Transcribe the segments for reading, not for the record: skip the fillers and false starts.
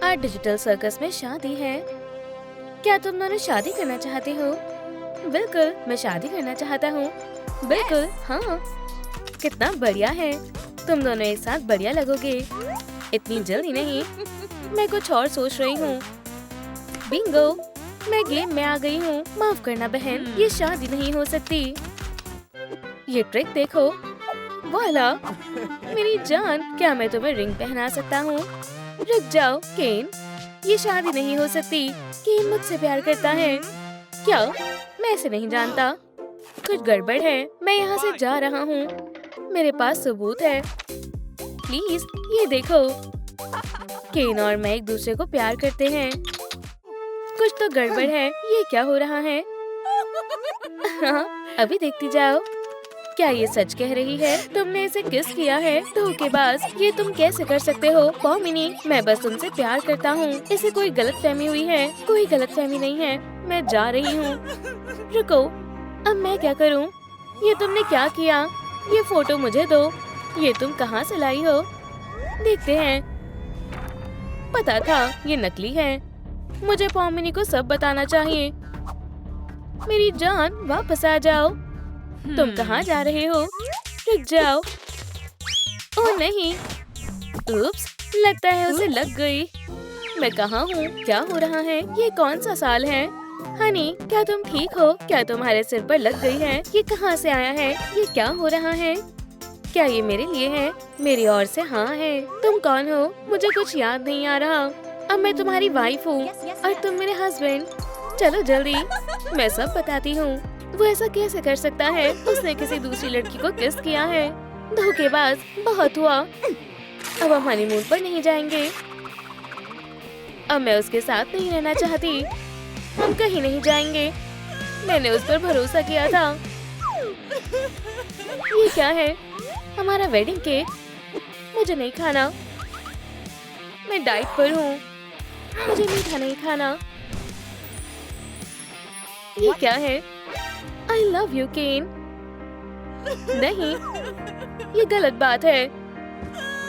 आज digital circus में शादी है। क्या तुम दोनों शादी करना चाहते हो? बिल्कुल, मैं शादी करना चाहता हूँ। बिल्कुल, हाँ। कितना बढ़िया है, तुम दोनों एक साथ बढ़िया लगोगे। इतनी जल्दी नहीं, मैं कुछ और सोच रही हूँ। बिंगो, मैं गेम में आ गई हूँ। माफ करना बहन, ये शादी नहीं हो सकती। ये ट्रिक देखो। वाला, मेरी जान, क्या मैं तुम्हें रिंग पहना सकता हूँ? रुक जाओ केन, ये शादी नहीं हो सकती। केन मुझसे प्यार करता है। क्या? मैं ऐसे नहीं जानता। कुछ गड़बड़ है, मैं यहाँ से जा रहा हूँ। मेरे पास सबूत है। प्लीज ये देखो, केन और मैं एक दूसरे को प्यार करते हैं। कुछ तो गड़बड़ है, ये क्या हो रहा है? हाँ, अभी देखती जाओ। क्या ये सच कह रही है? तुमने इसे किस किया है? धोखेबाज, ये तुम कैसे कर सकते हो? पॉमिनी, मैं बस तुमसे प्यार करता हूँ। इसे कोई गलतफहमी हुई है। कोई गलतफहमी नहीं है। मैं जा रही हूँ। रुको, अब मैं क्या करूँ? ये तुमने क्या किया? ये फोटो मुझे दो। ये तुम कहाँ से लाई हो? देखते हैं। पता था ये नकली है। मुझे पॉमिनी को सब बताना चाहिए। मेरी जान, वापस आ जाओ। तुम कहाँ जा रहे हो? रुक जाओ। ओह नहीं, उप्स, लगता है उसे लग गई। मैं कहाँ हूँ? क्या हो रहा है? ये कौन सा साल है? हनी, क्या तुम ठीक हो? क्या तुम्हारे सिर पर लग गई है? ये कहाँ से आया है? ये क्या हो रहा है? क्या ये मेरे लिए है? मेरी ओर से हाँ है। तुम कौन हो? मुझे कुछ याद नहीं आ रहा। अब मैं तुम्हारी वाइफ हूँ और तुम मेरे हस्बैंड। चलो जल्दी, मैं सब बताती हूँ। वो ऐसा कैसे कर सकता है? उसने किसी दूसरी लड़की को किस किया है। धोखेबाज, बहुत हुआ। अब हम हनीमून पर नहीं जाएंगे। अब मैं उसके साथ नहीं रहना चाहती। हम कहीं नहीं जाएंगे। मैंने उस पर भरोसा किया था। ये क्या है? हमारा वेडिंग केक। मुझे नहीं खाना। मैं डाइट पर हूँ। मुझे मीठा नहीं खाना। ये क्या है? I love you, केन। नहीं, ये गलत बात है।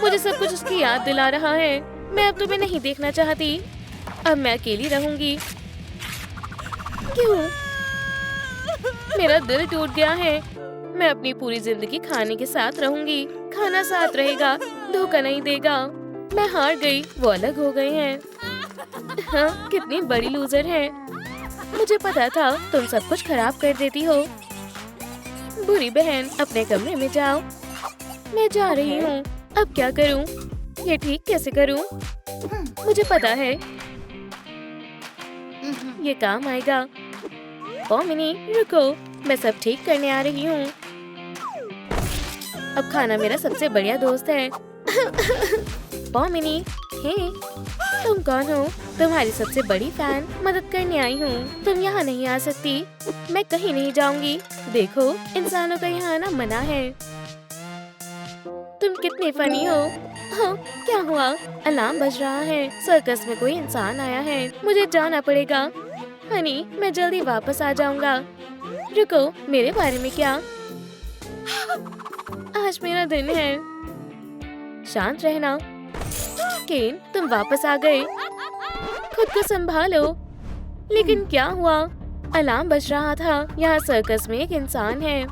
मुझे सब कुछ उसकी याद दिला रहा है। मैं अब तुम्हें नहीं देखना चाहती। अब मैं अकेली रहूंगी। क्यों? मेरा दिल टूट गया है। मैं अपनी पूरी जिंदगी खाने के साथ रहूंगी। खाना साथ रहेगा, धोखा नहीं देगा। मैं हार गई। वो अलग हो गए हैं। हाँ, कितनी बड़ी लूजर है। मुझे पता था तुम सब कुछ खराब कर देती हो। बुरी बहन, अपने कमरे में जाओ। मैं जा रही हूँ। अब क्या करूँ? ये ठीक कैसे करूँ? मुझे पता है ये काम आएगा। पॉमिनी, रुको, मैं सब ठीक करने आ रही हूँ। अब खाना मेरा सबसे बढ़िया दोस्त है। पॉमिनी, हे, तुम कौन हो? तुम्हारी सबसे बड़ी फैन। मदद करने आई हूँ। तुम यहाँ नहीं आ सकती। मैं कहीं नहीं जाऊंगी। देखो, इंसानों का यहाँ आना मना है। तुम कितने फनी हो। हाँ, क्या हुआ? अलार्म बज रहा है। सर्कस में कोई इंसान आया है। मुझे जाना पड़ेगा। हनी, मैं जल्दी वापस आ जाऊंगा। रुको, मेरे बारे में क्या? आज मेरा दिन है। शांत रहना। केन, तुम वापस आ गए। खुद को संभालो। लेकिन क्या हुआ? अलार्म बज रहा था। यहाँ सर्कस में एक इंसान है।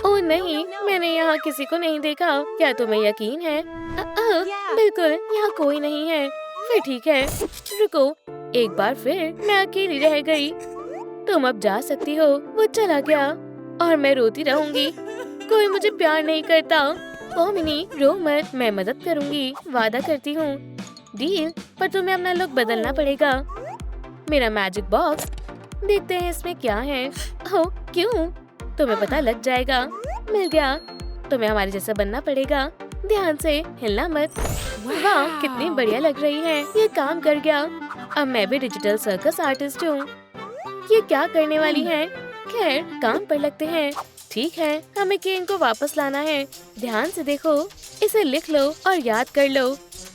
ओह नहीं, मैंने यहाँ किसी को नहीं देखा। क्या तुम्हें यकीन है? बिल्कुल, यहाँ कोई नहीं है। फिर ठीक है। रुको, एक बार फिर मैं अकेली रह गई। तुम अब जा सकती हो। वो चला गया और मैं रोती रहूंगी। कोई मुझे प्यार नहीं करता। पॉमिनी, रो मत, मैं मदद करूंगी, वादा करती हूँ। डील, पर तुम्हें अपना लुक बदलना पड़ेगा। मेरा मैजिक बॉक्स, देखते हैं इसमें क्या है। ओह, क्यों? तुम्हें पता लग जाएगा। मिल गया। तुम्हें हमारे जैसा बनना पड़ेगा। ध्यान से, हिलना मत। वाह, कितनी बढ़िया लग रही है। ये काम कर गया। अब मैं भी डिजिटल सर्कस आर्टिस्ट हूँ। ये क्या करने वाली है? खैर, काम पर लगते हैं। ठीक है, हमें केन को वापस लाना है। ध्यान से देखो, इसे लिख लो और याद कर लो।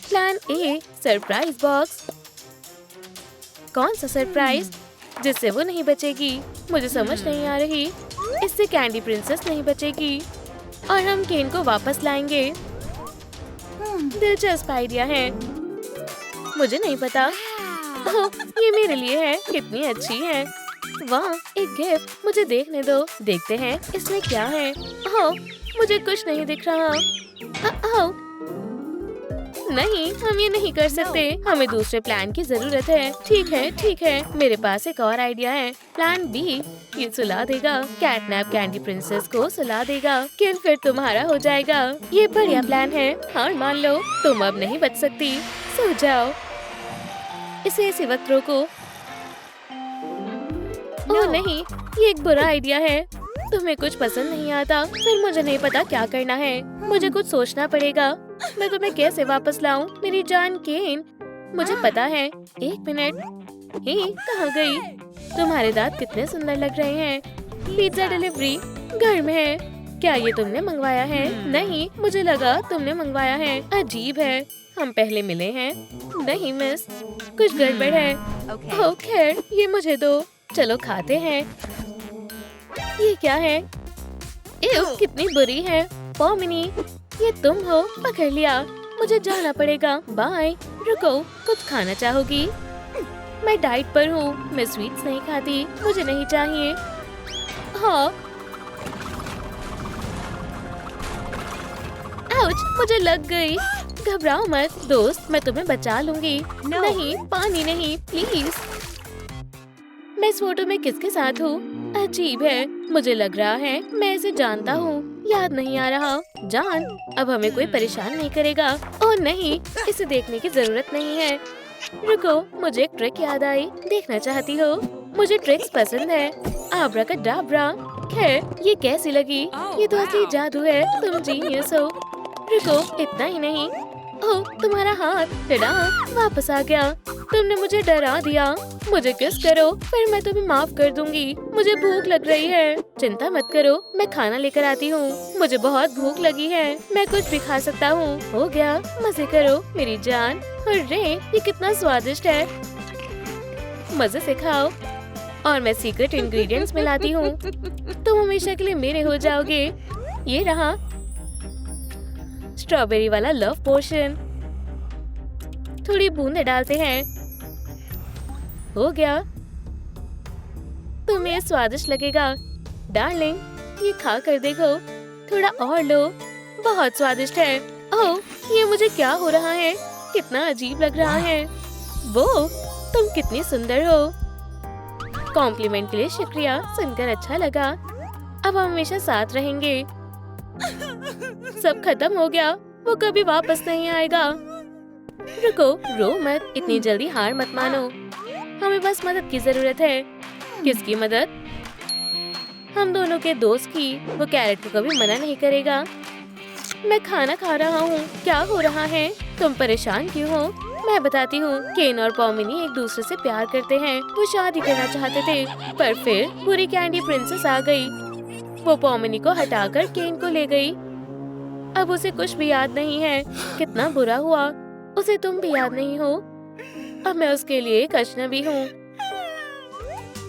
Plan A, surprise box. कौन सा सरप्राइज? जिससे वो नहीं बचेगी। मुझे समझ नहीं आ रही। इससे कैंडी प्रिंसेस नहीं बचेगी और हम केन को वापस लाएंगे। दिलचस्प आइडिया है। मुझे नहीं पता। ओह, ये मेरे लिए है। कितनी अच्छी है। वाह, एक गिफ्ट। मुझे देखने दो। देखते हैं इसमें क्या है। ओह, मुझे कुछ नहीं दिख रहा। ओह, नहीं, हम ये नहीं कर सकते। हमें दूसरे प्लान की जरूरत है। ठीक है, मेरे पास एक और आइडिया है। Plan B. ये सुला देगा। कैटनैप कैंडी प्रिंसेस को सुला देगा। किन फिर तुम्हारा हो जाएगा। ये बढ़िया प्लान है। हार मान लो, तुम अब नहीं बच सकती। सो जाओ। इसी वक्त रोको। ओह नहीं, ये एक बुरा आइडिया है। तुम्हें कुछ पसंद नहीं आता, फिर मुझे नहीं पता क्या करना है। मुझे कुछ सोचना पड़ेगा। मैं तुम्हें कैसे वापस लाऊं, मेरी जान केन। मुझे पता है। एक मिनट। हे, कहाँ गई? तुम्हारे दांत कितने सुंदर लग रहे हैं। पिज्जा डिलीवरी घर में है। क्या ये तुमने मंगवाया है? नहीं, मुझे लगा तुमने मंगवाया है। अजीब है, हम पहले मिले हैं। नहीं मिस, कुछ गड़बड़ है। ओह खैर, ये मुझे दो। चलो खाते हैं। ये क्या है? एव, कितनी बुरी है। पॉमिनी, ये तुम हो? पकड़ लिया। मुझे जाना पड़ेगा। बाय। रुको, कुछ खाना चाहोगी? मैं डाइट पर हूँ। मैं स्वीट्स नहीं खाती। मुझे नहीं चाहिए। हाँ। आउच, मुझे लग गई। घबराओ मत दोस्त, मैं तुम्हें बचा लूंगी। नहीं, पानी नहीं, प्लीज। मैं इस फोटो में किसके साथ हूँ? अजीब है। मुझे लग रहा है मैं इसे जानता हूँ। याद नहीं आ रहा। जान, अब हमें कोई परेशान नहीं करेगा। ओह नहीं, इसे देखने की जरूरत नहीं है। रुको, मुझे एक ट्रिक याद आई। देखना चाहती हो? मुझे ट्रिक्स पसंद है। आब्राकडाब्रा। खैर, ये कैसी लगी? ये तो असली जादू है। तुम जीनियस हो। रुको, इतना ही नहीं। ओह, तुम्हारा हाथ। डरा, वापस आ गया। तुमने मुझे डरा दिया। मुझे किस करो, फिर मैं तुम्हें माफ कर दूंगी। मुझे भूख लग रही है। चिंता मत करो, मैं खाना लेकर आती हूँ। मुझे बहुत भूख लगी है। मैं कुछ भी खा सकता हूँ। हो गया, मजे करो मेरी जान। अरे, ये कितना स्वादिष्ट है। मजे से खाओ। और मैं सीक्रेट इंग्रेडिएंट्स मिलाती हूँ। तुम हमेशा के लिए मेरे हो जाओगे। ये रहा स्ट्रॉबेरी वाला लव पोशन। थोड़ी बूंदे डालते हैं। हो गया। तुम्हें ये स्वादिष्ट लगेगा डार्लिंग। ये खा कर देखो। थोड़ा और लो। बहुत स्वादिष्ट है। ओह, ये मुझे क्या हो रहा है? कितना अजीब लग रहा है। वो, तुम कितनी सुंदर हो। कॉम्प्लीमेंट के लिए शुक्रिया। सुनकर अच्छा लगा। अब हम हमेशा साथ रहेंगे। सब खत्म हो गया। वो कभी वापस नहीं आएगा। रुको, रो मत। इतनी जल्दी हार मत मानो। हमें बस मदद की जरूरत है। किसकी मदद? हम दोनों के दोस्त की। वो कैरेट को कभी मना नहीं करेगा। मैं खाना खा रहा हूँ। क्या हो रहा है? तुम परेशान क्यों हो? मैं बताती हूँ। केन और पॉमिनी एक दूसरे से प्यार करते हैं। वो शादी करना चाहते थे, पर फिर पूरी कैंडी प्रिंसेस आ गई। वो पॉमिनी को हटाकर केन को ले गई। अब उसे कुछ भी याद नहीं है। कितना बुरा हुआ। उसे तुम भी याद नहीं हो। अब मैं उसके लिए एक अजनबी हूँ।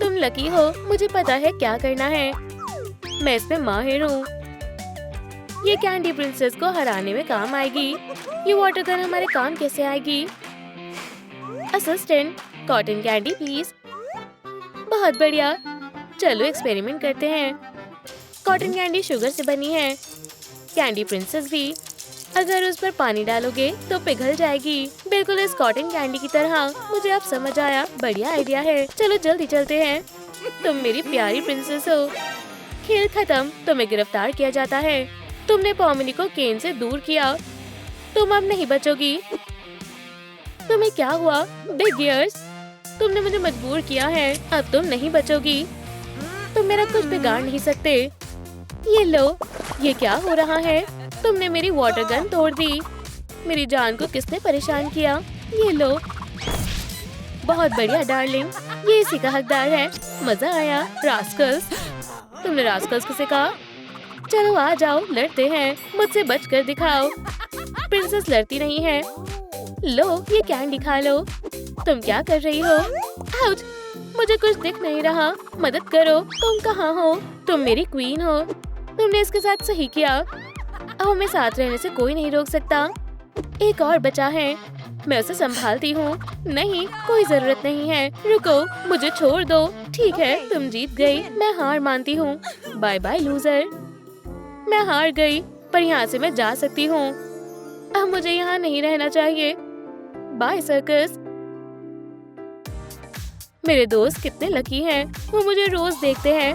तुम लकी हो। मुझे पता है क्या करना है। मैं इसमें माहिर हूँ। ये कैंडी प्रिंसेस को हराने में काम आएगी। ये वाटर गन हमारे काम कैसे आएगी? Assistant, cotton candy please. बहुत बढ़िया। चलो एक्सपेरिमेंट करते हैं। कॉटन कैंडी शुगर से बनी है। कैंडी प्रिंसेस भी। अगर उस पर पानी डालोगे तो पिघल जाएगी, बिल्कुल इस कॉटन कैंडी की तरह। मुझे अब समझ आया। बढ़िया आइडिया है। चलो जल्दी चलते हैं। तुम मेरी प्यारी प्रिंसेस हो। खेल खत्म। तुम्हें गिरफ्तार किया जाता है। तुमने पॉमिनी को केन से दूर किया। तुम अब नहीं बचोगी। तुम्हें क्या हुआ? बिग ईयर्स, तुमने मुझे मजबूर किया है। अब तुम नहीं बचोगी। तुम मेरा कुछ बिगाड़ नहीं सकते। ये लो। ये क्या हो रहा है? तुमने मेरी वाटर गन तोड़ दी। मेरी जान को किसने परेशान किया? ये लो। बहुत बढ़िया डार्लिंग, ये इसी का हकदार है। मजा आया। रास्कल्स, तुमने रास्कल्स किसे कहा? चलो आ जाओ, लड़ते हैं। मुझसे बचकर दिखाओ। प्रिंसेस लड़ती नहीं है। लो, ये कैंडी खा लो। तुम क्या कर रही हो? आउच, मुझे कुछ दिख नहीं रहा। मदद करो। तुम कहाँ हो? तुम मेरी क्वीन हो। तुमने इसके साथ सही किया। अब हमें साथ रहने से कोई नहीं रोक सकता। एक और बचा है। मैं उसे संभालती हूँ। नहीं, कोई जरूरत नहीं है। रुको, मुझे छोड़ दो। ठीक है, तुम जीत गई। मैं हार मानती हूँ। Bye bye loser. मैं हार गई, पर यहाँ से मैं जा सकती हूँ। अब मुझे यहाँ नहीं रहना चाहिए। Bye circus. मेरे दोस्त कितने लकी हैं। वो मुझे रोज देखते हैं।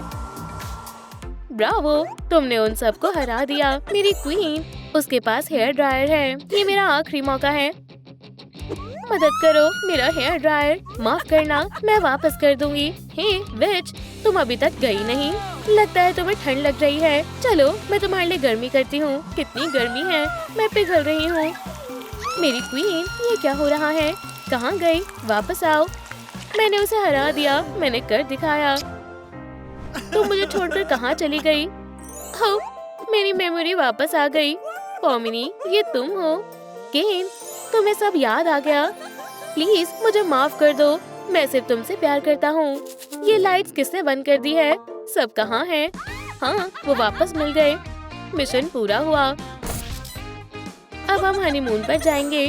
ब्रावो, तुमने उन सबको हरा दिया। मेरी क्वीन, उसके पास हेयर ड्रायर है। ये मेरा आखिरी मौका है। मदद करो, मेरा हेयर ड्रायर। माफ करना, मैं वापस कर दूंगी। हे विच, तुम अभी तक गई नहीं। लगता है तुम्हें ठंड लग रही है। चलो, मैं तुम्हारे लिए गर्मी करती हूँ। कितनी गर्मी है, मैं पिघल रही हूँ। मेरी क्वीन, ये क्या हो रहा है? कहाँ गई? वापस आओ। मैंने उसे हरा दिया। मैंने कर दिखाया। तुम मुझे छोड़कर कहाँ चली गई? हो, मेरी मेमोरी वापस आ गई। पॉमिनी, ये तुम हो? केन, तुम्हें सब याद आ गया? प्लीज मुझे माफ कर दो। मैं सिर्फ तुमसे प्यार करता हूँ। ये लाइट्स किसने बंद कर दी है? सब कहाँ हैं? हाँ, वो वापस मिल गए। मिशन पूरा हुआ। अब हम हनीमून पर जाएंगे।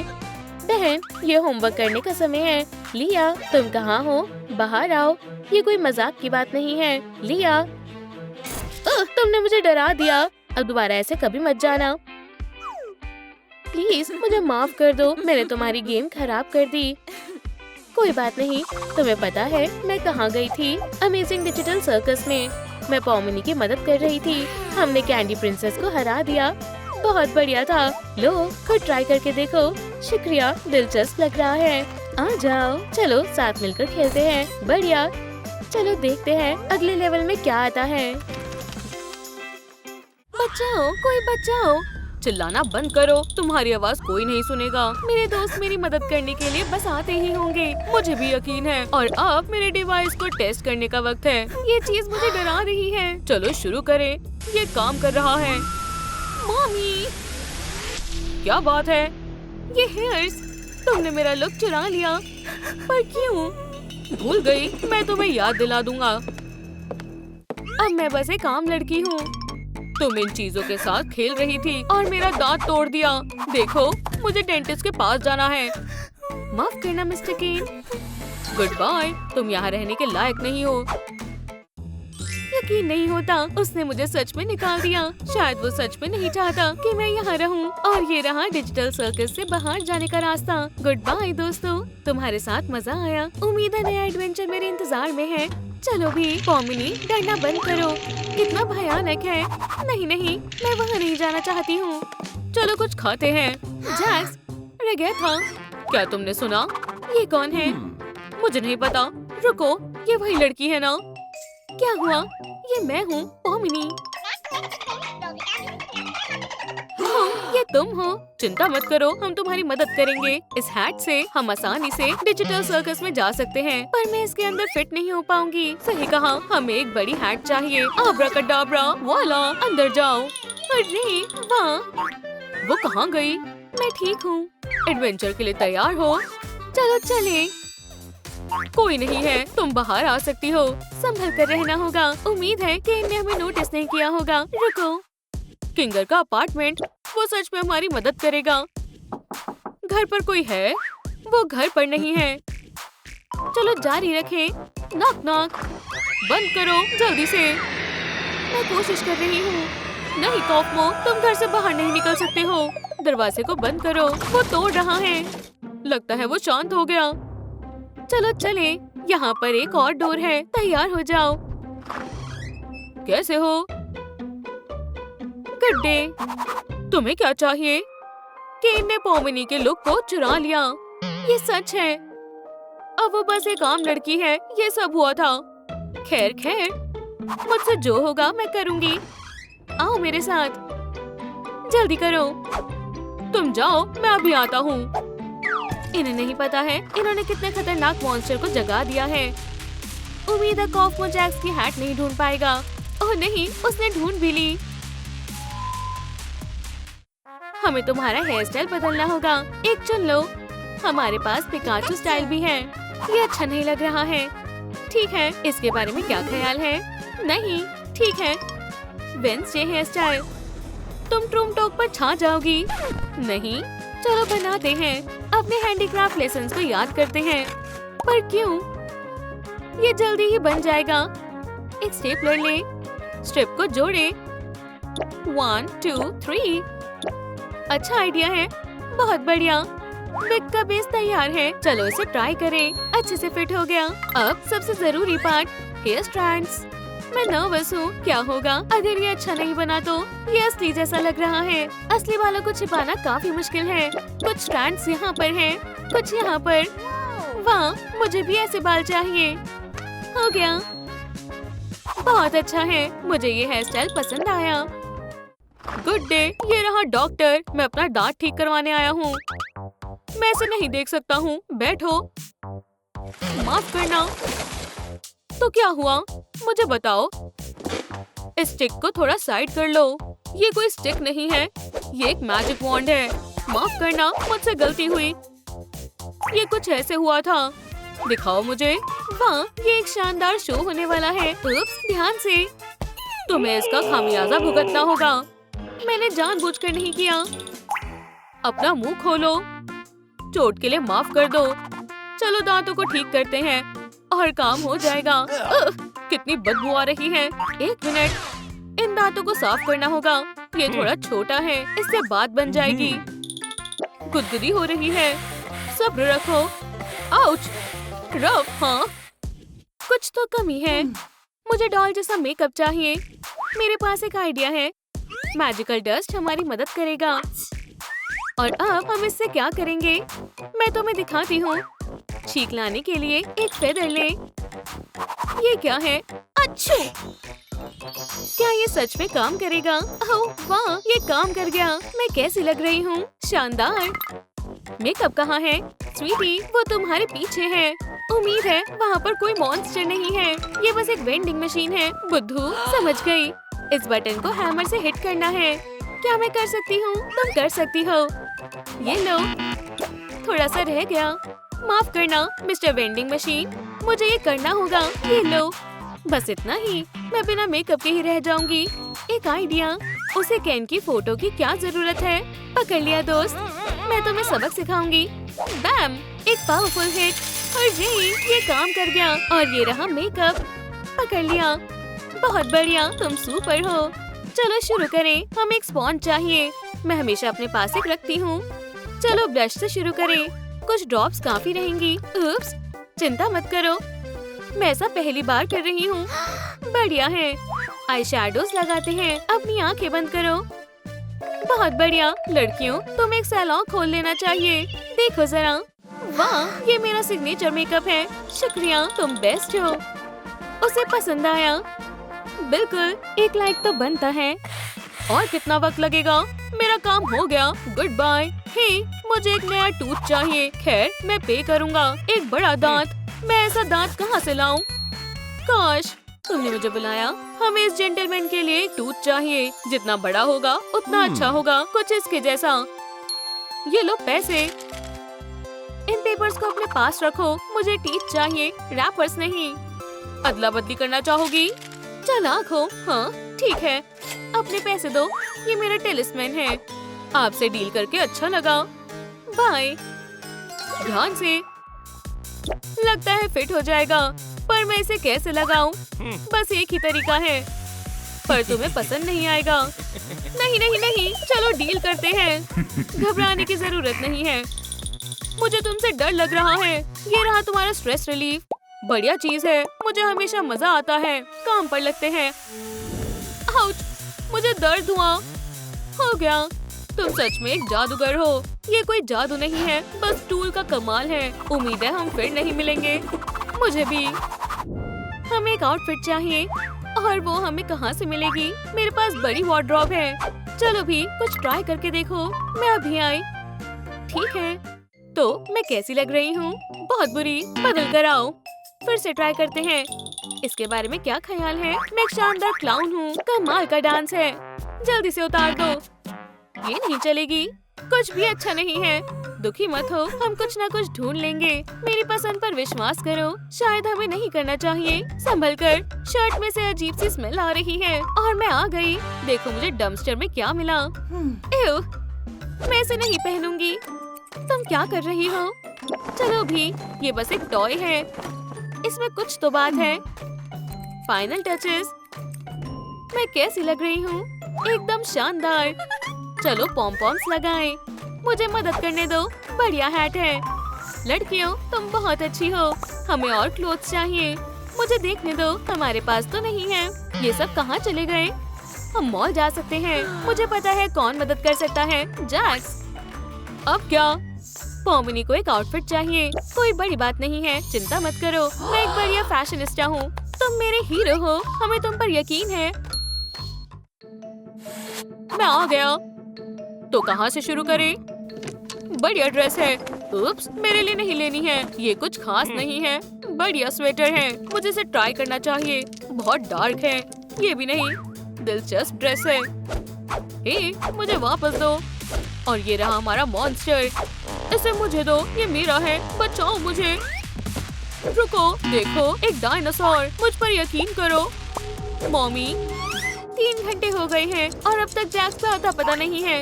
बहन, ये होमवर्क करने का समय है। लिया, तुम कहाँ हो? बाहर आओ। ये कोई मजाक की बात नहीं है। लिया, तुमने मुझे डरा दिया। अब दोबारा ऐसे कभी मत जाना। प्लीज मुझे माफ कर दो। मैंने तुम्हारी गेम खराब कर दी। कोई बात नहीं। तुम्हें पता है मैं कहाँ गई थी? अमेजिंग डिजिटल सर्कस में। मैं पॉमिनी की मदद कर रही थी। हमने कैंडी प्रिंसेस को हरा दिया। बहुत बढ़िया था। लो, खुद ट्राई करके देखो। शुक्रिया, दिलचस्प लग रहा है। आ जाओ, चलो साथ मिलकर खेलते हैं। बढ़िया, चलो देखते हैं अगले लेवल में क्या आता है। बचाओ, कोई बचाओ। चिल्लाना बंद करो, तुम्हारी आवाज कोई नहीं सुनेगा। मेरे दोस्त मेरी मदद करने के लिए बस आते ही होंगे, मुझे भी यकीन है। और अब मेरे डिवाइस को टेस्ट करने का वक्त है। ये चीज मुझे डरा रही है। चलो शुरू करें। ये काम कर रहा है। मम्मी, क्या बात है? ये हेयर्स, तुमने मेरा लुक चुरा लिया। पर क्यों? भूल गई, मैं तुम्हें याद दिला दूंगा। अब मैं बस एक आम लड़की हूँ। तुम इन चीजों के साथ खेल रही थी और मेरा दांत तोड़ दिया। देखो, मुझे डेंटिस्ट के पास जाना है। माफ करना मिस्टर केन। गुड बाय, तुम यहाँ रहने के लायक नहीं हो। यकीन नहीं होता, उसने मुझे सच में निकाल दिया। शायद वो सच में नहीं चाहता कि मैं यहाँ रहूँ। और ये रहा डिजिटल सर्कस से बाहर जाने का रास्ता। गुड बाय दोस्तों, तुम्हारे साथ मजा आया। उम्मीद है नया एडवेंचर मेरे इंतजार में है। चलो भी, पॉमिनी, डरना बंद करो। कितना भयानक है। नहीं नहीं, मैं वहाँ नहीं जाना चाहती हूँ। चलो कुछ खाते हैं। जैक्स, रह गया था। क्या तुमने सुना? ये कौन है? मुझे नहीं पता। रुको, ये वही लड़की है ना? क्या हुआ? ये मैं हूँ, पॉमिनी। हाँ, ये तुम हो। चिंता मत करो, हम तुम्हारी मदद करेंगे। इस हैट से हम आसानी से डिजिटल सर्कस में जा सकते हैं, पर मैं इसके अंदर फिट नहीं हो पाऊंगी। सही कहा, हमें एक बड़ी हैट चाहिए। आब्राकडाब्रा, वाला, अंदर जाओ। अरे वाह, वो कहाँ गई? मैं ठीक हूँ। एडवेंचर के लिए तैयार हो? चलो चले। कोई नहीं है, तुम बाहर आ सकती हो। संभल कर रहना होगा। उम्मीद है कि इनने हमें नोटिस नहीं किया होगा। रुको, किंगर का अपार्टमेंट, वो सच में हमारी मदद करेगा। घर पर कोई है? वो घर पर नहीं है। चलो जारी रखें। Knock knock. बंद करो जल्दी से। मैं कोशिश कर रही हूँ। नहीं कॉफमो, तुम घर से बाहर नहीं निकल सकते हो। दरवाजे को बंद करो, वो तोड़ रहा है। लगता है वो शांत हो गया। चलो चले, यहाँ पर एक और डोर है। तैयार हो जाओ। कैसे हो? Good day. तुम्हें क्या चाहिए? केन ने पॉमिनी के लुक को चुरा लिया। ये सच है। अब वो बस एक आम लड़की है। ये सब हुआ था। खैर खैर, मुझसे जो होगा मैं करूँगी। आओ मेरे साथ। जल्दी करो। तुम जाओ, मैं अभी आता हूँ। इन्हें नहीं पता है इन्होंने कितने खतरनाक मॉन्स्टर को जगा दिया है। उम्मीद है कॉफमो जैक्स की हैट नहीं ढूंढ पाएगा। ओह नहीं, उसने ढूंढ भी ली। हमें तुम्हारा हेयर स्टाइल बदलना होगा। एक चुन लो। हमारे पास पिकाचू स्टाइल भी है। ये अच्छा नहीं लग रहा है। ठीक है, इसके बारे में क्या ख्याल है? नहीं, ठीक है। Wednesday hair style. तुम ट्रूम टॉक पर छा जाओगी। नहीं, चलो बनाते हैं। अपने हैंडीक्राफ्ट लेसन्स को याद करते हैं। पर क्यों? ये जल्दी ही बन जाएगा। एक स्टेपलर ले, स्ट्रिप को जोड़े। 1 2 3। अच्छा आइडिया है, बहुत बढ़िया। विग का बेस तैयार है, चलो इसे ट्राई करें। अच्छे से फिट हो गया। अब सबसे जरूरी पार्ट, हेयर स्ट्रैंड्स। मैं नर्वस हूँ, क्या होगा अगर ये अच्छा नहीं बना तो? ये असली जैसा लग रहा है। असली बालों को छिपाना काफी मुश्किल है। कुछ स्ट्रैंड्स यहाँ पर हैं, कुछ यहाँ पर। वाह, मुझे भी ऐसे बाल चाहिए। हो गया, बहुत अच्छा है। मुझे ये हेयर स्टाइल पसंद आया। गुड डे, ये रहा डॉक्टर। मैं अपना दांत ठीक करवाने आया हूँ। मैं इसे नहीं देख सकता हूँ, बैठो। माफ करना। तो क्या हुआ, मुझे बताओ। इस स्टिक को थोड़ा साइड कर लो। ये कोई स्टिक नहीं है, ये एक मैजिक वॉन्ड है। माफ करना, मुझसे गलती हुई। ये कुछ ऐसे हुआ था। दिखाओ मुझे। वाह, ये एक शानदार शो होने वाला है। उप्स, ध्यान से। तुम्हें इसका खामियाजा भुगतना होगा। मैंने जानबूझकर नहीं किया। अपना मुंह खोलो। चोट के लिए माफ कर दो। चलो दांतों को ठीक करते हैं और काम हो जाएगा। कितनी बदबू आ रही है। 1 मिनट, इन दांतों को साफ करना होगा। ये थोड़ा छोटा है, इससे बात बन जाएगी। गुदगुदी हो रही है, सब्र रखो। Ouch, rough. हाँ, कुछ तो कमी है। मुझे डॉल जैसा मेकअप चाहिए। मेरे पास एक आइडिया है। मैजिकल डस्ट हमारी मदद करेगा। और अब हम इससे क्या करेंगे, मैं तुम्हें दिखाती हूँ। छींक लाने के लिए एक फेदर ले। ये क्या है? अच्छू! क्या ये सच में काम करेगा? ओह वाह, ये काम कर गया। मैं कैसी लग रही हूँ? शानदार। मेकअप कहाँ है? स्वीटी, वो तुम्हारे पीछे है। उम्मीद है वहाँ पर कोई मॉन्स्टर नहीं है। ये बस एक वेंडिंग मशीन है। बुद्धू, समझ गई। इस बटन को हैमर से हिट करना है। क्या मैं कर सकती हूँ? तुम कर सकती हो। ये लो, थोड़ा सा रह गया। माफ करना मिस्टर वेंडिंग मशीन, मुझे ये करना होगा। ये लो, बस इतना ही। मैं बिना मेकअप के ही रह जाऊंगी। एक आइडिया, उसे केन की फोटो की क्या जरूरत है? पकड़ लिया दोस्त, मैं तुम्हें सबक सिखाऊंगी। बैम, एक पावरफुल हिट। और ये काम कर गया। और ये रहा मेकअप। पकड़ लिया, बहुत बढ़िया, तुम सुपर हो। चलो शुरू करें। हमें एक स्पॉन्ज चाहिए। मैं हमेशा अपने पास एक रखती हूँ। चलो ब्रश से शुरू करें। कुछ ड्रॉप्स काफी रहेंगी। उप्स, चिंता मत करो, मैं ऐसा पहली बार कर रही हूँ। बढ़िया है। आई शैडोज लगाते हैं। अपनी आंखें बंद करो। बहुत बढ़िया। लड़कियों, तुम एक सैलून खोल लेना चाहिए। देखो जरा। वाह, ये मेरा सिग्नेचर मेकअप है। शुक्रिया, तुम बेस्ट हो। उसे पसंद आया। बिल्कुल, एक लाइक तो बनता है। और कितना वक्त लगेगा? मेरा काम हो गया। Good bye. हे, मुझे एक नया टूथ चाहिए। खैर, मैं पे करूँगा। एक बड़ा दांत। मैं ऐसा दांत कहाँ से लाऊं? काश तुमने मुझे बुलाया। हमें इस जेंटलमैन के लिए एक टूथ चाहिए। जितना बड़ा होगा उतना अच्छा होगा। कुछ इसके जैसा। ये लो पैसे। इन पेपर्स को अपने पास रखो। मुझे टीथ चाहिए, रैपर्स नहीं। अदला बदली करना चाहोगी? चालाक हो। हाँ ठीक है, अपने पैसे दो। ये मेरा टेलिस्मैन है। आपसे डील करके अच्छा लगा। बाय। ध्यान से। लगता है फिट हो जाएगा, पर मैं इसे कैसे लगाऊं? बस एक ही तरीका है, पर तुम्हें पसंद नहीं आएगा। नहीं नहीं नहीं, चलो डील करते हैं। घबराने की जरूरत नहीं है। मुझे तुमसे डर लग रहा है। ये रहा तुम्हारा स्ट्रेस रिलीफ। बढ़िया चीज है, मुझे हमेशा मजा आता है। काम पर लगते हैं। आउच, मुझे दर्द हुआ। हो गया। तुम सच में एक जादूगर हो। ये कोई जादू नहीं है, बस टूल का कमाल है। उम्मीद है हम फिर नहीं मिलेंगे। मुझे भी। हमें एक आउटफिट चाहिए, और वो हमें कहाँ से मिलेगी? मेरे पास बड़ी वार्डरोब है। चलो भी कुछ ट्राई करके देखो। मैं अभी आई। ठीक है, तो मैं कैसी लग रही हूँ? बहुत बुरी। बदल कर आओ। फिर से ट्राई करते हैं। इसके बारे में क्या ख्याल है? मैं एक शानदार क्लाउन हूँ। कमाल का डांस है। जल्दी से उतार दो। ये नहीं चलेगी। कुछ भी अच्छा नहीं है। दुखी मत हो, हम कुछ ना कुछ ढूंढ लेंगे। मेरी पसंद पर विश्वास करो। शायद हमें नहीं करना चाहिए। संभल कर। शर्ट में से अजीब सी स्मेल आ रही है, और मैं आ गई। देखो मुझे डंपस्टर में क्या मिला। एव, मैं इसे नहीं पहनूंगी। तुम तुम क्या कर रही हो? चलो भी, ये बस एक टॉय है, इसमें कुछ तो बात है। Final touches. मैं कैसी लग रही हूँ? एकदम शानदार। चलो पॉम पॉम्स लगाएं। मुझे मदद करने दो, बढ़िया हैट है। लड़कियों, तुम बहुत अच्छी हो। हमें और क्लोथ्स चाहिए। मुझे देखने दो, हमारे पास तो नहीं है। ये सब कहाँ चले गए? हम मॉल जा सकते हैं। मुझे पता है कौन मदद कर सकता है, जैक्स। अब क्या? पॉमिनी को एक आउटफिट चाहिए। कोई बड़ी बात नहीं है, चिंता मत करो। मैं एक बढ़िया फैशनिस्टा हूँ। तुम मेरे हीरो हो, हमें तुम पर यकीन है। मैं आ गया। तो कहाँ से शुरू करें? बढ़िया ड्रेस है। उप्स, मेरे लिए नहीं लेनी है। ये कुछ खास नहीं है। बढ़िया स्वेटर है, मुझे इसे ट्राई करना चाहिए। बहुत डार्क है। ये भी नहीं। दिलचस्प ड्रेस है। हे, मुझे वापस दो। और ये रहा हमारा मॉन्स्टर। इसे मुझे दो, ये मेरा है। बचाओ मुझे। रुको, देखो, एक डायनासोर। मुझ पर यकीन करो। मॉमी, 3 घंटे हो गए हैं और अब तक जैक्स का अता पता नहीं है।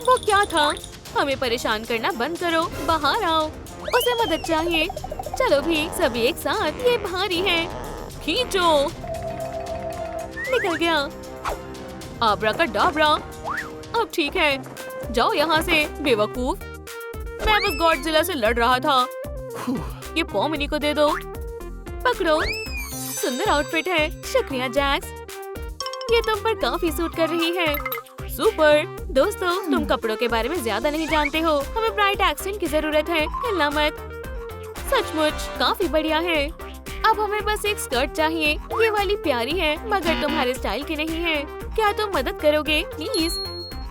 वो क्या था? हमें परेशान करना बंद करो, बाहर आओ। उसे मदद चाहिए। चलो भी, सभी एक साथ। ये भारी है। खींचो। निकल गया। आब्राकाडाब्रा। अब ठीक है, जाओ यहाँ से, बेवकूफ। मैं बस गॉडजिला से लड़ रहा था। ये पॉमिनी को दे दो। पकड़ो। सुंदर आउटफिट है। शुक्रिया जैक्स, ये तुम पर काफी सूट कर रही है। सुपर। दोस्तों, तुम कपड़ों के बारे में ज्यादा नहीं जानते हो। हमें ब्राइट एक्सेंट की जरूरत है। हिलना मत। सचमुच काफी बढ़िया है। अब हमें बस एक स्कर्ट चाहिए। ये वाली प्यारी है, मगर तुम्हारे स्टाइल की नहीं है। क्या तुम मदद करोगे प्लीज?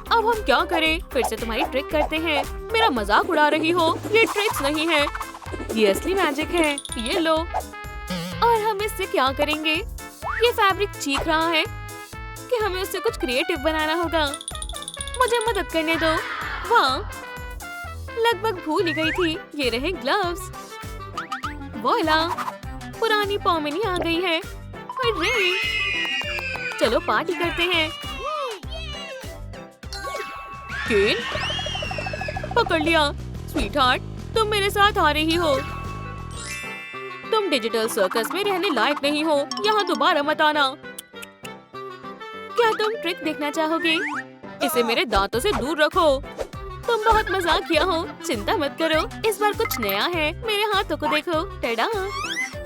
अब हम क्या करें? फिर से तुम्हारी ट्रिक करते हैं। मेरा मजाक उड़ा रही हो? ये ट्रिक्स नहीं है, ये असली मैजिक है। ये लो। और हम इससे क्या करेंगे? ये फैब्रिक चीख रहा है कि हमें उससे कुछ क्रिएटिव बनाना होगा। मुझे मदद करने दो। वाह, लगभग भूल ही गई थी। ये रहे ग्लव्स। वॉइला, पुरानी पॉमिनी आ गई है। अरे, चलो पार्टी करते हैं। केन, पकड़ लिया। स्वीटहार्ट, तुम मेरे साथ आ रही हो। तुम डिजिटल सर्कस में रहने लायक नहीं हो। यहाँ दोबारा मत आना। क्या तुम ट्रिक देखना चाहोगे? इसे मेरे दांतों से दूर रखो। तुम बहुत मजाक किया हो। चिंता मत करो, इस बार कुछ नया है। मेरे हाथों को देखो। टडा,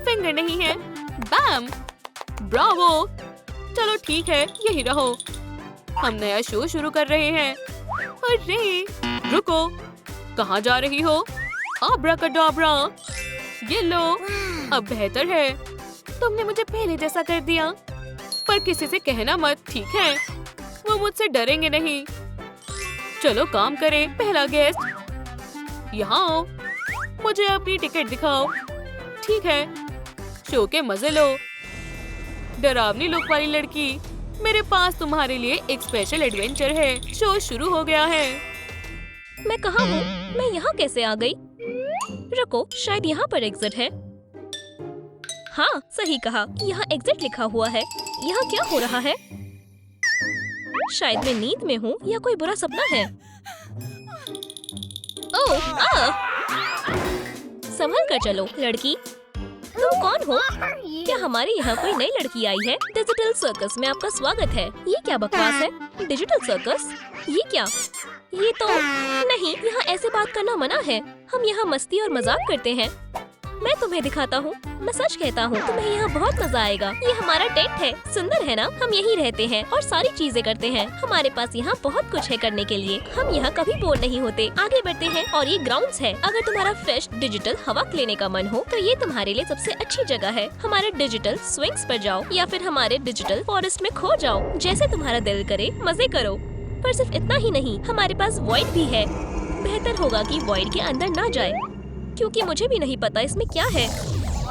फिंगर नहीं है। बैम, ब्रावो। चलो ठीक है, यही रहो। हम नया शो शुरू कर रहे हैं। अरे, रुको, कहाँ जा रही हो? आब्राकाडाब्रा। ये लो, अब बेहतर है। तुमने मुझे पहले जैसा कर दिया। पर किसी से कहना मत, ठीक है? वो मुझसे डरेंगे नहीं। चलो काम करें। पहला गेस्ट यहाँ आओ। मुझे अपनी टिकट दिखाओ। ठीक है, शो के मजे लो। डरावनी लुक वाली लड़की, मेरे पास तुम्हारे लिए एक स्पेशल एडवेंचर है। शो शुरू हो गया है। मैं कहाँ हूँ? मैं यहाँ कैसे आ गई? रुको, शायद यहाँ पर एग्जिट है। हाँ, सही कहा, यहाँ एग्जिट लिखा हुआ है। यहाँ क्या हो रहा है? शायद मैं नींद में हूँ या कोई बुरा सपना है। ओह, संभल कर चलो लड़की। तुम कौन हो? क्या हमारे यहाँ कोई नई लड़की आई है? डिजिटल सर्कस में आपका स्वागत है। ये क्या बकवास है? Digital circus? ये क्या? ये तो नहीं, यहाँ ऐसे बात करना मना है। हम यहाँ मस्ती और मजाक करते हैं। मैं तुम्हें दिखाता हूँ। मैं सच कहता हूँ, तुम्हें यहाँ बहुत मजा आएगा। ये हमारा टेंट है, सुंदर है ना? हम यहीं रहते हैं और सारी चीजें करते हैं। हमारे पास यहाँ बहुत कुछ है करने के लिए। हम यहाँ कभी बोर नहीं होते। आगे बढ़ते हैं। और ये ग्राउंड्स है। अगर तुम्हारा फ्रेश डिजिटल हवा लेने का मन हो तो ये तुम्हारे लिए सबसे अच्छी जगह है। हमारे डिजिटल स्विंग्स पर जाओ या फिर हमारे डिजिटल फॉरेस्ट में खो जाओ। जैसे तुम्हारा दिल करे, मजे करो। पर सिर्फ इतना ही नहीं, हमारे पास वॉइड भी है। बेहतर होगा कि वॉइड के अंदर ना जाए, क्योंकि मुझे भी नहीं पता इसमें क्या है।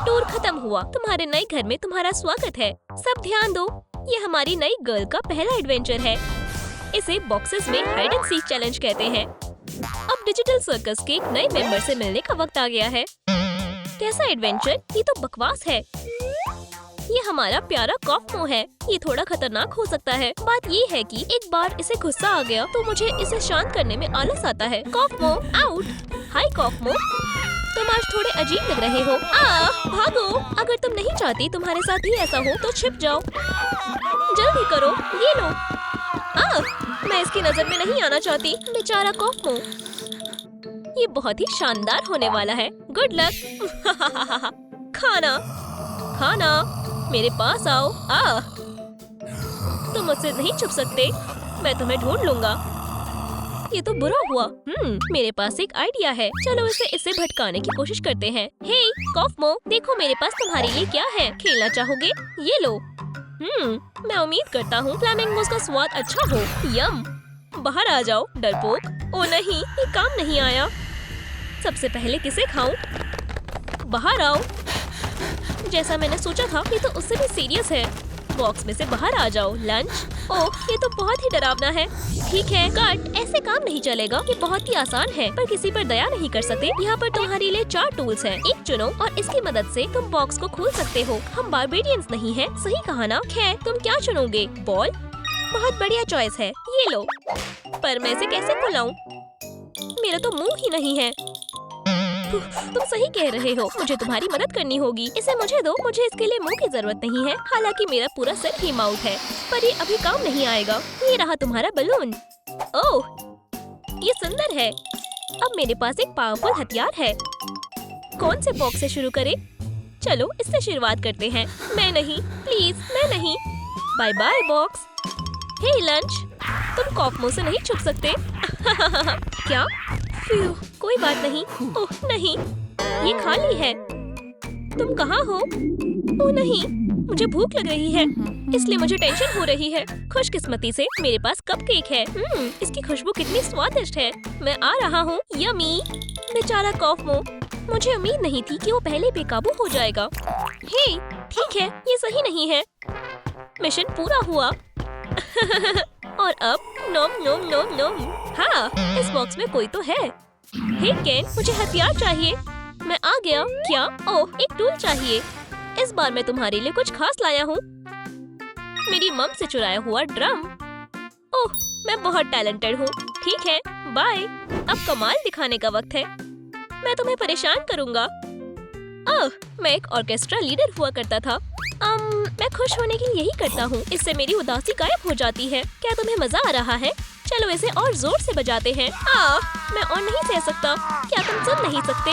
टूर खत्म हुआ। तुम्हारे नए घर में तुम्हारा स्वागत है। सब ध्यान दो, ये हमारी नई गर्ल का पहला एडवेंचर है। इसे बॉक्सेस में हाइड एंड सीक चैलेंज कहते हैं। अब डिजिटल सर्कस के एक नए मेंबर से मिलने का वक्त आ गया है। कैसा एडवेंचर? ये तो बकवास है। ये हमारा प्यारा कॉफमो है। ये थोड़ा खतरनाक हो सकता है। बात ये है कि एक बार इसे गुस्सा आ गया तो मुझे इसे शांत करने में आलस आता है। कॉफमो आउट। हाय कॉफमो, तुम आज थोड़े अजीब लग रहे हो। भागो। अगर तुम नहीं चाहती तुम्हारे साथ भी ऐसा हो तो छिप जाओ। जल्दी करो, ये लो। मैं इसकी नजर में नहीं आना चाहती। बेचारा कॉफमो। ये बहुत ही शानदार होने वाला है। Good luck. खाना खाना, मेरे पास आओ। तुम मुझसे नहीं छुप सकते। मैं तुम्हें ढूंढ लूंगा। ये तो बुरा हुआ। मेरे पास एक आइडिया है। चलो इसे भटकाने की कोशिश करते हैं। हे कॉफमो, देखो मेरे पास तुम्हारे लिए क्या है। खेलना चाहोगे? ये लो। मैं उम्मीद करता हूँ फ्लामिंगोस का स्वाद अच्छा हो। यम। बाहर आ जाओ डरपोक। ओ नहीं, ये काम नहीं आया। सबसे पहले किसे खाऊं? बाहर आओ। जैसा मैंने सोचा था, ये तो उससे भी सीरियस है। बॉक्स में से बाहर आ जाओ। लंच। ओह, ये तो बहुत ही डरावना है। ठीक है कट, ऐसे काम नहीं चलेगा। ये बहुत ही आसान है, पर किसी पर दया नहीं कर सकते। यहाँ पर तुम्हारे लिए 4 टूल्स हैं। एक चुनो और इसकी मदद से तुम बॉक्स को खोल सकते हो। हम बारबेरियंस नहीं हैं, सही कहा ना? खैर, तुम क्या चुनोगे? बॉल? बहुत बढ़िया चॉइस है, ये लो। पर मैं इसे कैसे खुलाऊं? मेरा तो मुंह ही नहीं है। तुम सही कह रहे हो, मुझे तुम्हारी मदद करनी होगी। इसे मुझे दो, मुझे इसके लिए मुंह की जरूरत नहीं है। हालांकि मेरा पूरा सर ही माउथ है, पर ये अभी काम नहीं आएगा। ये रहा तुम्हारा बलून। ओह, ये सुंदर है। अब मेरे पास एक पावरफुल हथियार है। कौन से बॉक्स से शुरू करें? चलो इससे शुरुआत करते हैं। मैं नहीं, प्लीज मैं नहीं। Bye bye box. Hey lunch, तुम कॉफमो से नहीं छुप सकते। क्या? कोई बात नहीं। ओह नहीं, ये खाली है। तुम कहाँ हो? ओह नहीं, मुझे भूख लग रही है, इसलिए मुझे टेंशन हो रही है। खुशकिस्मती से मेरे पास कपकेक है। इसकी खुशबू कितनी स्वादिष्ट है। मैं आ रहा हूँ। यमी। बेचारा कॉफमो, मुझे उम्मीद नहीं थी कि वो पहले बेकाबू हो जाएगा। हे, ठीक है, ये सही नहीं है। मिशन पूरा हुआ। और अब नोम नोम नोम नोम। हाँ, इस बॉक्स में कोई तो है। हे केन, मुझे हथियार चाहिए। मैं आ गया। क्या? ओह, एक टूल चाहिए। इस बार मैं तुम्हारे लिए कुछ खास लाया हूँ। मेरी मम से चुराया हुआ ड्रम। ओह, मैं बहुत टैलेंटेड हूँ। ठीक है, बाय। अब कमाल दिखाने का वक्त है। मैं तुम्हें परेशान करूँगा। मैं एक ऑर्केस्ट्रा लीडर हुआ करता था। मैं खुश होने के लिए यही करता हूँ। इससे मेरी उदासी गायब हो जाती है। क्या तुम्हें मजा आ रहा है? चलो इसे और जोर से बजाते हैं। मैं और नहीं सह सकता। क्या तुम सुन नहीं सकते?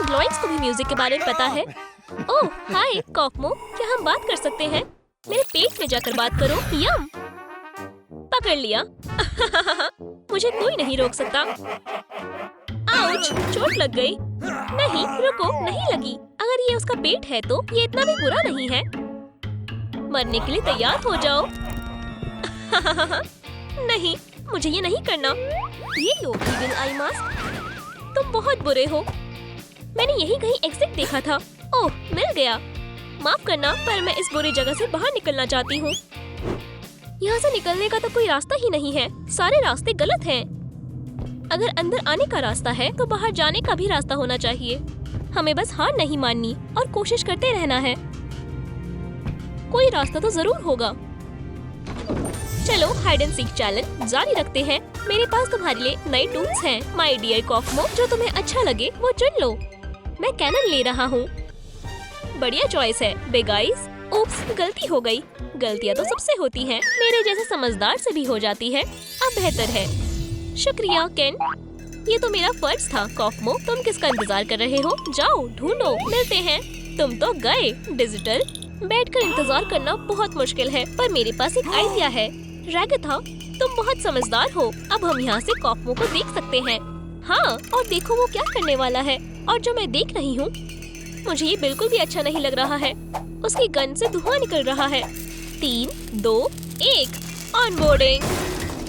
ग्लोइंग्स को भी म्यूजिक के बारे में पता है। ओह हाय कॉफमो, क्या हम बात कर सकते हैं? मेरे पेट में जाकर बात करो। यम। पकड़ लिया। मुझे कोई नहीं रोक सकता। आउच, चोट लग गई। नहीं रुको, नहीं लगी। अगर ये उसका पेट है तो ये इतना भी बुरा नहीं है। मरने के लिए तैयार हो जाओ। नहीं, मुझे ये नहीं करना। ये लो इविल आई मास्क। तुम बहुत बुरे हो। मैंने यही कहीं एग्जिट देखा था। ओह, मिल गया। माफ करना, पर मैं इस बुरी जगह से बाहर निकलना चाहती हूँ। यहाँ से निकलने का तो कोई रास्ता ही नहीं है। सारे रास्ते गलत हैं। अगर अंदर आने का रास्ता है तो बाहर जाने का भी रास्ता होना चाहिए। हमें बस हार नहीं माननी और कोशिश करते रहना है। कोई रास्ता तो जरूर होगा। चलो हाइड एंड सीक चैलेंज जारी रखते हैं। मेरे पास तुम्हारे लिए नए टूल्स हैं। माय डियर कॉफमो, जो तुम्हें अच्छा लगे वो चुन लो। मैं कैनन ले रहा हूँ। बढ़िया चॉइस है। Big eyes. उप्स, गलती हो गई। गलतियाँ तो सबसे होती हैं। मेरे जैसे समझदार से भी हो जाती है। अब बेहतर है। शुक्रिया केन। ये तो मेरा फर्ज था। कॉफमो, तुम किसका इंतजार कर रहे हो? जाओ ढूंढो, मिलते हैं। तुम तो गए। डिजिटल, बैठकर इंतजार करना बहुत मुश्किल है, पर मेरे पास एक आइडिया है। रैगथा, तुम बहुत समझदार हो। अब हम यहाँ से कॉफमो को देख सकते हैं। हाँ, और देखो वो क्या करने वाला है। और जो मैं देख रही हूँ, मुझे ये बिल्कुल भी अच्छा नहीं लग रहा है। उसकी गन से धुआं निकल रहा है। 3, 2, 1 ऑनबोर्डिंग।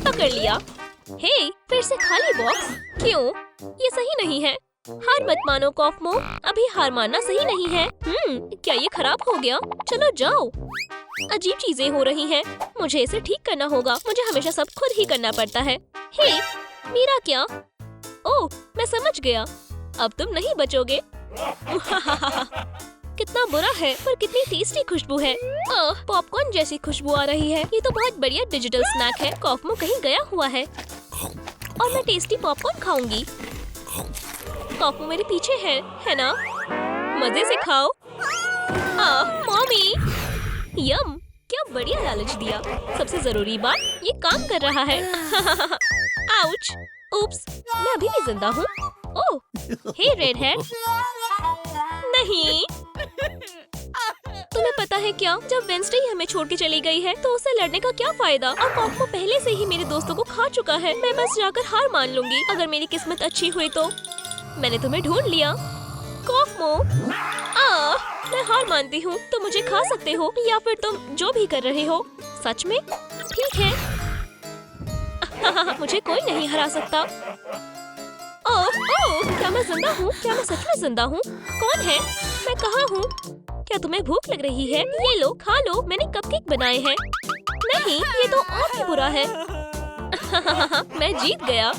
पकड़ लिया। हे, फिर से खाली बॉक्स। क्यों? ये सही नहीं है। हार मत मानो कॉफमो, अभी हार मानना सही नहीं है। क्या ये खराब हो गया? चलो जाओ। अजीब चीजें हो रही हैं। मुझे इसे ठीक करना होगा। मुझे हमेशा सब खुद ही करना पड़ता है। हे, मेरा क्या? ओह, मैं समझ गया। अब तुम नहीं बचोगे। कितना बुरा है पर कितनी टेस्टी खुशबू है। पॉपकॉर्न जैसी खुशबू आ रही है। ये तो बहुत बढ़िया डिजिटल स्नैक है। कॉफमो कहीं गया हुआ है और मैं टेस्टी पॉपकॉर्न खाऊंगी। कॉफमो मेरे पीछे है ना? मजे से खाओ। मॉमी, यम, क्या बढ़िया लालच दिया। सबसे जरूरी बात, ये काम कर रहा है। आउच, उप्स, मैं अभी भी जिंदा हूँ। ओह, हे रेड हेड। नहीं, तुम्हें पता है क्या, जब वेंसडे हमें छोड़ के चली गई है तो उससे लड़ने का क्या फायदा। और कॉफमो पहले से ही मेरे दोस्तों को खा चुका है। मैं बस जाकर हार मान लूंगी। अगर मेरी किस्मत अच्छी हुई तो। मैंने तुम्हें ढूंढ लिया कॉफमो। मैं हार मानती हूँ। तुम मुझे खा सकते हो या फिर तुम जो भी कर रहे हो। सच में? ठीक है। मुझे कोई नहीं हरा सकता। ओह, क्या मैं जिंदा हूँ? क्या मैं सच में जिंदा हूँ? कौन है? मैं कहाँ हूँ? क्या तुम्हें भूख लग रही है? ये लो, खा लो। मैंने कपकेक बनाए हैं। नहीं, ये तो और भी बुरा है। मैं जीत गया।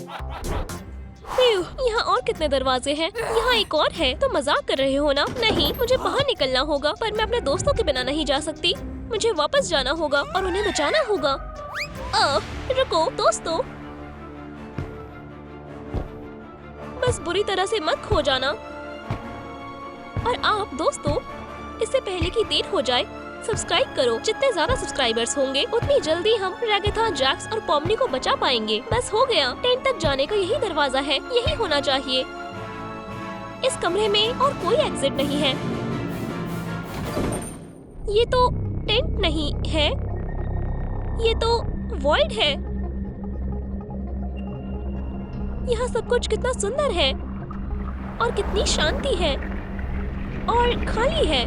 यहाँ और कितने दरवाजे हैं? यहाँ एक और है। तो मजाक कर रहे हो ना? नहीं, मुझे बाहर निकलना होगा पर मैं अपने दोस्तों के बिना नहीं जा सकती। मुझे वापस जाना होगा और उन्हें बचाना होगा। रुको दोस्तों, बस बुरी तरह से मत खो जाना। और आप दोस्तों, इससे पहले कि देर हो जाए, सब्सक्राइब करो। जितने ज्यादा सब्सक्राइबर्स होंगे उतनी जल्दी हम रैगेथा, जैक्स और पॉमनी को बचा पाएंगे। बस हो गया। टेंट तक जाने का यही दरवाजा है। यही होना चाहिए। इस कमरे में और कोई एग्जिट नहीं है। ये तो टेंट नहीं है, ये तो वॉइड है। यहाँ सब कुछ कितना सुंदर है और कितनी शांति है और खाली है।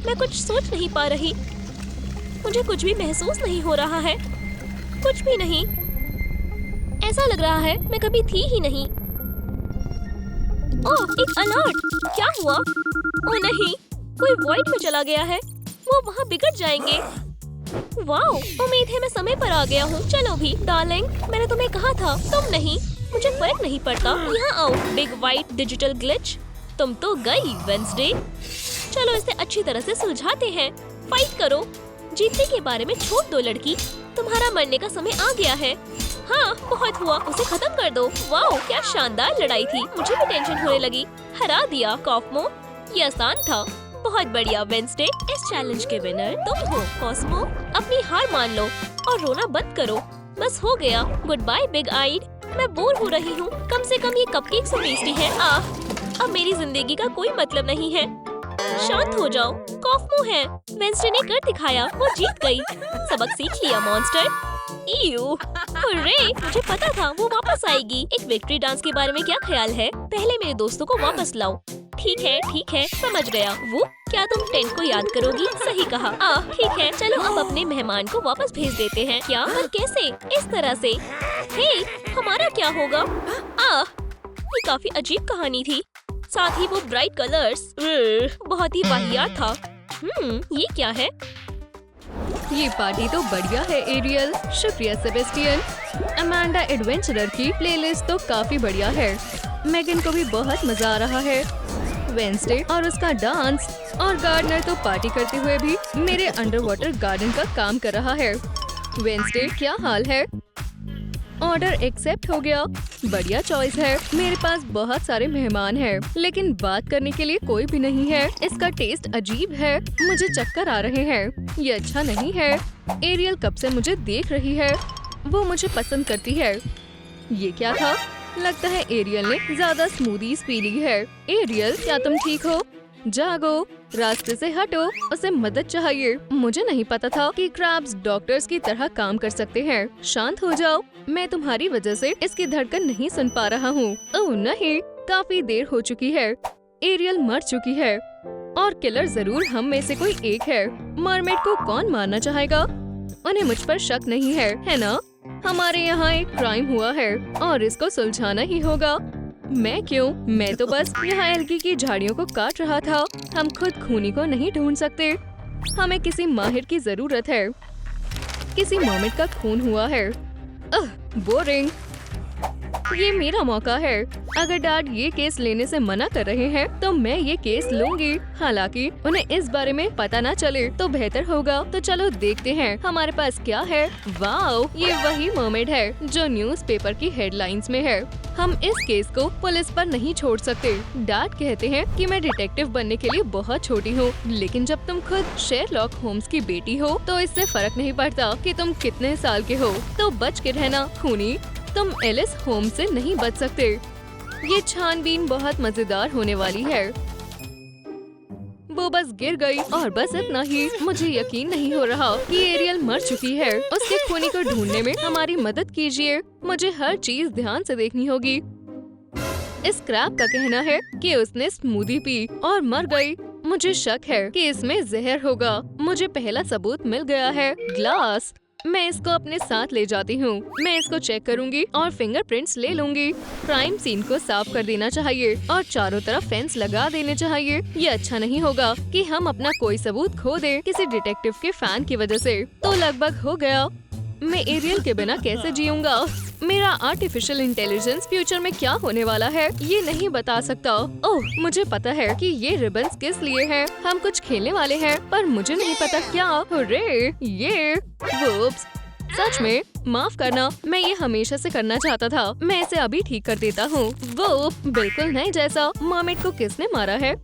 मैं कुछ सोच नहीं पा रही। मुझे कुछ भी महसूस नहीं हो रहा है। कुछ भी नहीं। ऐसा लग रहा है मैं कभी थी ही नहीं। ओह, एक अलर्ट। क्या हुआ? ओह नहीं, कोई वॉइड में चला गया है। वो वहाँ बिगड़ जाएंगे। वाओ, उम्मीद है मैं समय पर आ गया हूँ। चलो भी डार्लिंग, मैंने तुम्हें कहा था। तुम नहीं, मुझे फर्क नहीं पड़ता। यहाँ आओ बिग वाइट डिजिटल ग्लिच। तुम तो गई वेंसडे। चलो इसे अच्छी तरह से सुलझाते हैं। फाइट करो। जीतने के बारे में छोड़ दो लड़की। तुम्हारा मरने का समय आ गया है। हाँ, बहुत हुआ। उसे खत्म कर दो। वाओ, क्या शानदार लड़ाई थी। मुझे भी टेंशन होने लगी। हरा दिया कॉफमो। ये आसान था। बहुत बढ़िया वेंसडे। इस चैलेंज के विनर तुम हो कॉस्मो। अपनी हार मान लो और रोना बंद करो। बस हो गया। Good bye big eyed. मैं बोर हो रही हूँ। कम से कम ये कपकेक से टेस्टी है। अब मेरी जिंदगी का कोई मतलब नहीं है। शांत हो जाओ। कॉफमो है। वेंसडे ने कर दिखाया। वो जीत गई। सबक सीख लिया मॉन्स्टर। हुर्रे, मुझे पता था वो वापस आएगी। एक विक्ट्री डांस के बारे में क्या ख्याल है? पहले मेरे दोस्तों को वापस लाओ। ठीक है, समझ गया। वो क्या तुम टेंट को याद करोगी? सही कहा। ठीक है, चलो अब अपने मेहमान को वापस भेज देते हैं। क्या? पर कैसे? इस तरह से। हे, हमारा क्या होगा? ये काफी अजीब कहानी थी। साथ ही वो ब्राइट कलर्स, बहुत ही वाहियात था। ये क्या है? ये पार्टी तो बढ़िया है एरियल। शुक्रिया सेबेस्टियन। अमांडा एडवेंचरर की प्लेलिस्ट तो काफी बढ़िया है। मेगन को भी बहुत मजा आ रहा है। वेंसडे और उसका डांस, और गार्डनर तो पार्टी करते हुए भी मेरे अंडर वाटर गार्डन का काम कर रहा है। वेंसडे, क्या हाल है? ऑर्डर एक्सेप्ट हो गया। बढ़िया चॉइस है। मेरे पास बहुत सारे मेहमान हैं, लेकिन बात करने के लिए कोई भी नहीं है। इसका टेस्ट अजीब है। मुझे चक्कर आ रहे हैं। ये अच्छा नहीं है। एरियल कब से मुझे देख रही है। वो मुझे पसंद करती है। ये क्या था? लगता है एरियल ने ज्यादा स्मूदीज पी ली है। एरियल, क्या तुम ठीक हो? जागो, रास्ते से हटो। उसे मदद चाहिए। मुझे नहीं पता था कि क्रैब्स डॉक्टर्स की तरह काम कर सकते हैं। शांत हो जाओ। मैं तुम्हारी वजह से इसकी धड़कन नहीं सुन पा रहा हूँ। ओह नहीं, काफी देर हो चुकी है। एरियल मर चुकी है और किलर जरूर हम में से कोई एक है। मरमेड को कौन मारना चाहेगा? उन्हें मुझ पर शक नहीं है ना? हमारे यहाँ एक क्राइम हुआ है और इसको सुलझाना ही होगा। मैं क्यों? मैं तो बस यहाँ एल्गी की झाड़ियों को काट रहा था। हम खुद खूनी को नहीं ढूंढ सकते। हमें किसी माहिर की जरूरत है। किसी मर्मेड का खून हुआ है। बोरिंग। ये मेरा मौका है। अगर डैड ये केस लेने से मना कर रहे हैं तो मैं ये केस लूंगी। हालांकि उन्हें इस बारे में पता ना चले तो बेहतर होगा। तो चलो देखते हैं हमारे पास क्या है। वाओ, ये वही मर्मेड है जो न्यूज़पेपर की हेडलाइंस में है। हम इस केस को पुलिस पर नहीं छोड़ सकते। डैड कहते हैं कि मैं डिटेक्टिव बनने के लिए बहुत छोटी हूँ, लेकिन जब तुम खुद शेरलॉक होम्स की बेटी हो तो इससे फर्क नहीं पड़ता कि तुम कितने साल के हो। तो बच के रहना खूनी, तुम एलिस होम्स से नहीं बच सकते। ये छानबीन बहुत मजेदार होने वाली है। वो बस गिर गई और बस इतना ही। मुझे यकीन नहीं हो रहा कि एरियल मर चुकी है। उसके खूनी को ढूंढने में हमारी मदद कीजिए। मुझे हर चीज ध्यान से देखनी होगी। इस क्रैब का कहना है कि उसने स्मूदी पी और मर गई। मुझे शक है कि इसमें जहर होगा। मुझे पहला सबूत मिल गया है, ग्लास। मैं इसको अपने साथ ले जाती हूँ। मैं इसको चेक करूँगी और फिंगरप्रिंट्स ले लूँगी। क्राइम सीन को साफ कर देना चाहिए और चारों तरफ फेंस लगा देने चाहिए। ये अच्छा नहीं होगा कि हम अपना कोई सबूत खो दें किसी डिटेक्टिव के फैन की वजह से। तो लगभग हो गया। मैं एरियल के बिना कैसे जीऊंगा? मेरा आर्टिफिशियल इंटेलिजेंस फ्यूचर में क्या होने वाला है ये नहीं बता सकता। ओह, मुझे पता है कि ये रिबन्स किस लिए हैं। हम कुछ खेलने वाले हैं पर मुझे नहीं पता क्या। अरे ये वूप्स, सच में माफ करना, मैं ये हमेशा से करना चाहता था। मैं इसे अभी ठीक कर देता हूँ। वो बिल्कुल नहीं जैसा। मर्मेड को किसने मारा है?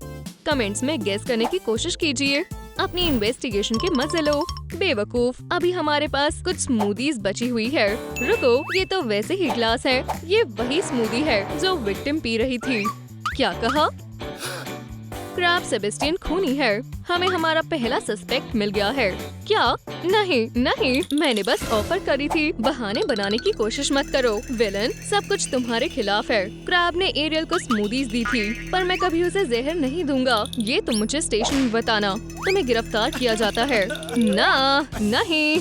कमेंट्स में गेस करने की कोशिश कीजिए। अपनी इन्वेस्टिगेशन के मजे लो। बेवकूफ, अभी हमारे पास कुछ स्मूदीज बची हुई है। रुको, ये तो वैसे ही ग्लास है। ये वही स्मूदी है जो विक्टिम पी रही थी। क्या कहा? क्रैब सेबेस्टियन खूनी है। हमें हमारा पहला सस्पेक्ट मिल गया है। क्या? नहीं, मैंने बस ऑफर करी थी। बहाने बनाने की कोशिश मत करो। विलन, सब कुछ तुम्हारे खिलाफ है। क्रैब ने एरियल को स्मूदीज दी थी पर मैं कभी उसे जहर नहीं दूंगा। ये तुम मुझे स्टेशन में बताना। तुम्हें गिरफ्तार किया जाता है। नहीं,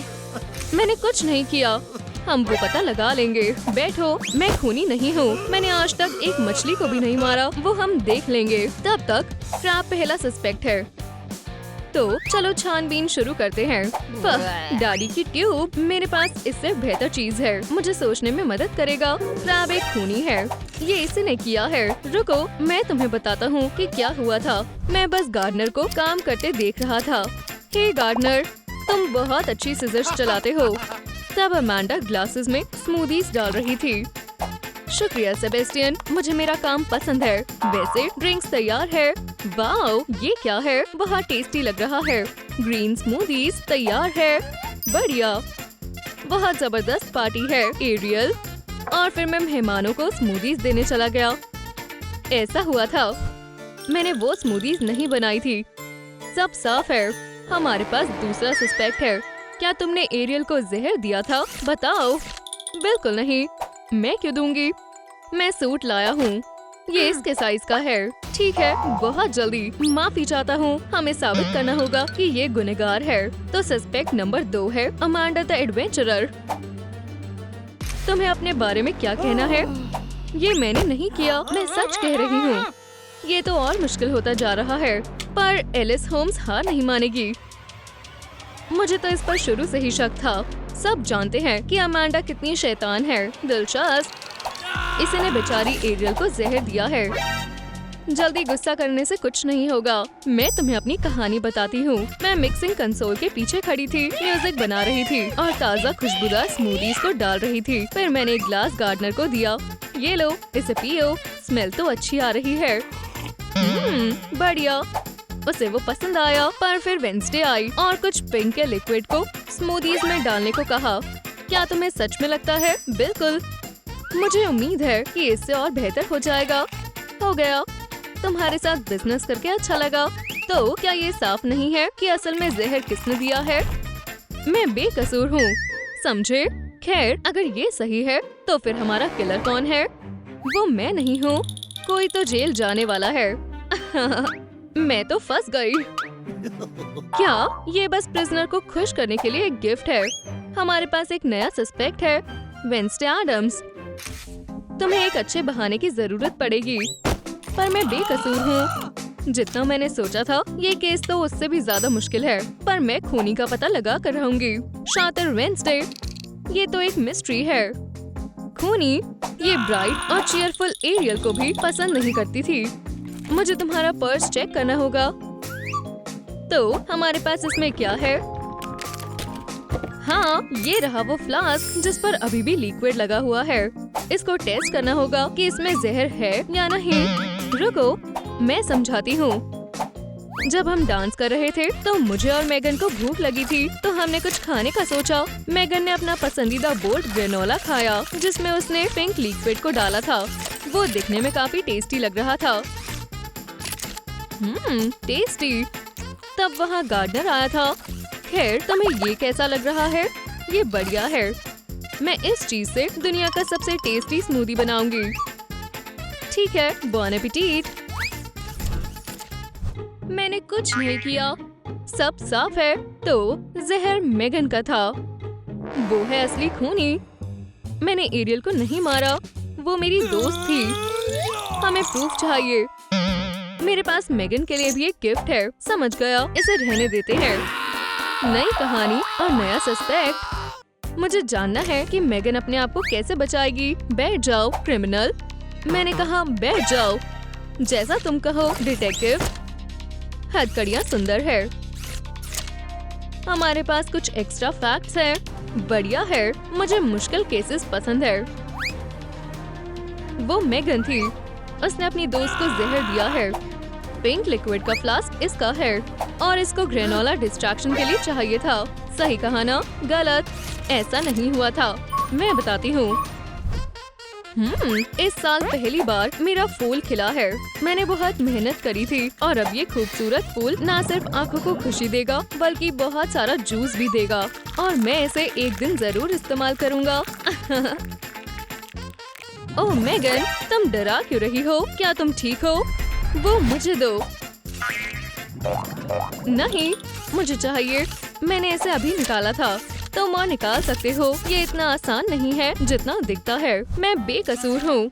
मैंने कुछ नहीं किया। हम वो पता लगा लेंगे। बैठो, मैं खूनी नहीं हूँ। मैंने आज तक एक मछली को भी नहीं मारा। वो हम देख लेंगे। तब तक क्रैब पहला सस्पेक्ट है। तो चलो छानबीन शुरू करते हैं। डैडी की ट्यूब, मेरे पास इससे बेहतर चीज है। मुझे सोचने में मदद करेगा। क्रैब एक खूनी है। ये इसने किया है। रुको, मैं तुम्हें बताता हूँ कि क्या हुआ था। मैं बस गार्डनर को काम करते देख रहा था। हे गार्डनर, तुम बहुत अच्छी सिजर्स चलाते हो। तब अमांडा ग्लासेस में स्मूदीज डाल रही थी। शुक्रिया सेबेस्टियन, मुझे मेरा काम पसंद है। वैसे ड्रिंक्स तैयार है। वाओ, ये क्या है? बहुत टेस्टी लग रहा है। ग्रीन स्मूदीज तैयार है। बढ़िया, बहुत जबरदस्त पार्टी है एरियल। और फिर मैं मेहमानों को स्मूदीज देने चला गया। ऐसा हुआ था, मैंने वो स्मूदीज नहीं बनाई थी। सब साफ है। हमारे पास दूसरा सस्पेक्ट है। क्या तुमने एरियल को जहर दिया था? बताओ। बिल्कुल नहीं, मैं क्यों दूंगी? मैं सूट लाया हूँ। ये इसके साइज का है। ठीक है, बहुत जल्दी। माफी चाहता हूँ। हमें साबित करना होगा कि ये गुनहगार है। तो सस्पेक्ट नंबर 2 है अमांडा द एडवेंचरर। तुम्हें अपने बारे में क्या कहना है? ये मैंने नहीं किया, मैं सच कह रही हूँ। ये तो और मुश्किल होता जा रहा है, पर एलिस होम्स हार नहीं मानेगी। मुझे तो इस पर शुरू से ही शक था। सब जानते हैं कि अमांडा कितनी शैतान है। दिलचस्प, इसने बेचारी एरियल को जहर दिया है। जल्दी गुस्सा करने से कुछ नहीं होगा। मैं तुम्हें अपनी कहानी बताती हूँ। मैं मिक्सिंग कंसोल के पीछे खड़ी थी, म्यूजिक बना रही थी और ताज़ा खुशबूदार स्मूदीज को डाल रही थी। फिर मैंने एक ग्लास गार्डनर को दिया। ये लो, इसे पियो। स्मेल तो अच्छी आ रही है। बढ़िया। उसे वो पसंद आया। पर फिर वेंसडे आई और कुछ पिंक के लिक्विड को स्मूदीज में डालने को कहा। क्या तुम्हें सच में लगता है? बिल्कुल। मुझे उम्मीद है कि इससे और बेहतर हो जाएगा। हो गया। तुम्हारे साथ बिजनेस करके अच्छा लगा। तो क्या ये साफ नहीं है कि असल में जहर किसने दिया है? मैं बेकसूर हूँ, समझे? खैर, अगर ये सही है तो फिर हमारा किलर कौन है? वो मैं नहीं हूँ। कोई तो जेल जाने वाला है। मैं तो फंस गई। क्या ये बस प्रिजनर को खुश करने के लिए एक गिफ्ट है? हमारे पास एक नया सस्पेक्ट है, वेंसडे एडम्स। तुम्हें एक अच्छे बहाने की जरूरत पड़ेगी, पर मैं बेकसूर हूँ। जितना मैंने सोचा था, ये केस तो उससे भी ज्यादा मुश्किल है, पर मैं खूनी का पता लगा कर रहूंगी। शातिर वेंसडे, ये तो एक मिस्ट्री है। खूनी, ये ब्राइट और चीयरफुल एरियल को भी पसंद नहीं करती थी। मुझे तुम्हारा पर्स चेक करना होगा। तो हमारे पास इसमें क्या है? हाँ, ये रहा वो फ्लास्क जिस पर अभी भी लिक्विड लगा हुआ है। इसको टेस्ट करना होगा कि इसमें जहर है या नहीं। रुको, मैं समझाती हूँ। जब हम डांस कर रहे थे तो मुझे और मेगन को भूख लगी थी, तो हमने कुछ खाने का सोचा। मेगन ने अपना पसंदीदा बोल्ड ग्रेनोला खाया जिसमें उसने पिंक लिक्विड को डाला था। वो दिखने में काफी टेस्टी लग रहा था। टेस्टी। तब वहाँ गार्डनर आया था। खैर, तुम्हें ये कैसा लग रहा है? ये बढ़िया है। मैं इस चीज से दुनिया का सबसे टेस्टी स्मूदी बनाऊंगी। ठीक है, बॉन एपेटिट। मैंने कुछ नहीं किया, सब साफ है। तो जहर मेगन का था। वो है असली खूनी। मैंने एरियल को नहीं मारा, वो मेरी दोस्त थी। हमें प्रूफ चाहिए। मेरे पास मेगन के लिए भी एक गिफ्ट है। समझ गया, इसे रहने देते हैं। नई कहानी और नया सस्पेक्ट। मुझे जानना है कि मेगन अपने आप को कैसे बचाएगी। बैठ जाओ क्रिमिनल। मैंने कहा बैठ जाओ। जैसा तुम कहो डिटेक्टिव। हथकड़ियाँ सुंदर है। हमारे पास कुछ एक्स्ट्रा फैक्ट्स हैं। बढ़िया है, मुझे मुश्किल केसेस पसंद है। वो मेगन थी। उसने अपनी दोस्त को जहर दिया है। पिंक लिक्विड का फ्लास्क इसका है और इसको ग्रेनोला डिस्ट्रैक्शन के लिए चाहिए था। सही कहा ना? गलत, ऐसा नहीं हुआ था। मैं बताती हूँ। इस साल पहली बार मेरा फूल खिला है। मैंने बहुत मेहनत करी थी और अब ये खूबसूरत फूल न सिर्फ आँखों को खुशी देगा बल्कि बहुत सारा जूस भी देगा और मैं इसे एक दिन जरूर इस्तेमाल करूँगा। ओह मेगन, तुम डरा क्यों रही हो? क्या तुम ठीक हो? वो मुझे दो। नहीं, मुझे चाहिए। मैंने इसे अभी निकाला था। तुम और निकाल सकते हो। ये इतना आसान नहीं है जितना दिखता है। मैं बेकसूर हूँ।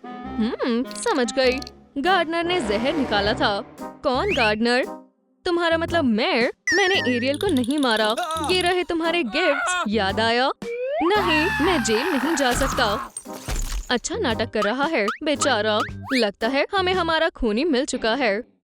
समझ गई। गार्डनर ने जहर निकाला था। कौन गार्डनर? तुम्हारा मतलब मैंने एरियल को नहीं मारा। ये रहे तुम्हारे गिफ्ट्स। याद आया? नहीं, मैं जेल नहीं जा सकता। अच्छा नाटक कर रहा है बेचारा। लगता है हमें हमारा खूनी मिल चुका है।